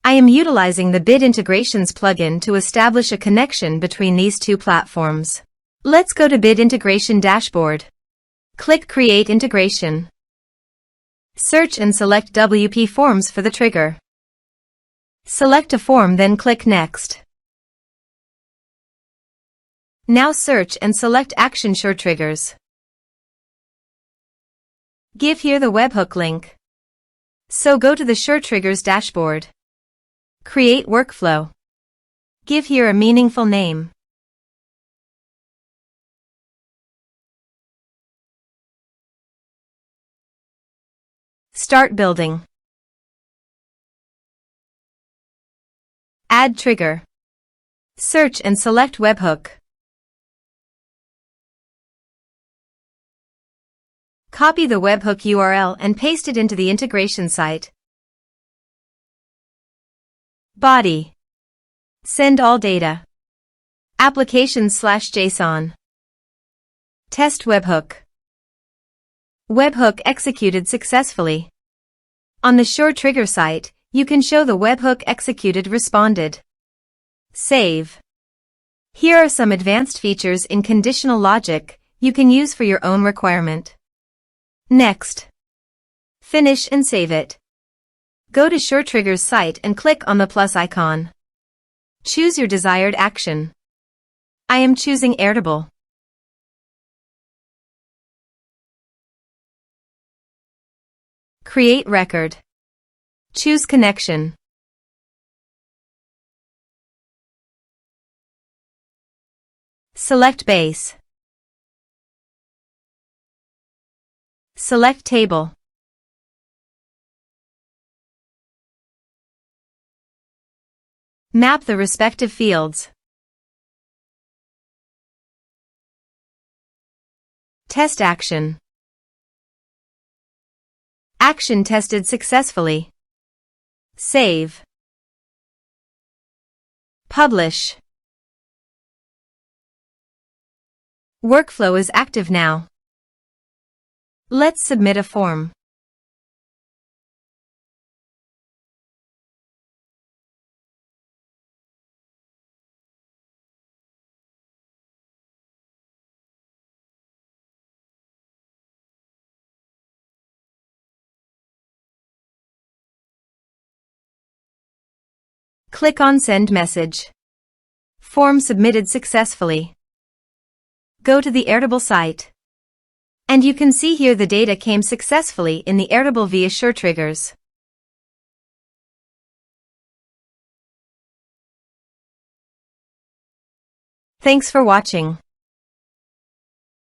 I am utilizing the Bit Integrations plugin to establish a connection between these two platforms. Let's go to Bit Integration Dashboard. Click Create Integration. Search and select WPForms for the trigger. Select a form, then click Next. Now search and select Action SureTriggers. Give here the webhook link. So go to the SureTriggers dashboard. Create workflow. Give here a meaningful name. Start building. Add trigger. Search and select webhook. Copy the webhook URL and paste it into the integration site. Body. Send all data. Applications/JSON. Test webhook. Webhook executed successfully. On the SureTrigger site, you can show the webhook executed responded. Save. Here are some advanced features in conditional logic you can use for your own requirement. Next. Finish and save it. Go to SureTriggers site and click on the plus icon. Choose your desired action. I am choosing Airtable. Create record. Choose connection. Select base. Select table. Map the respective fields. Test action. Action tested successfully. Save. Publish. Workflow is active now. Let's submit a form. Click on Send Message. Form submitted successfully. Go to the Airtable site. And you can see here the data came successfully in the Airtable via SureTriggers. Thanks for watching.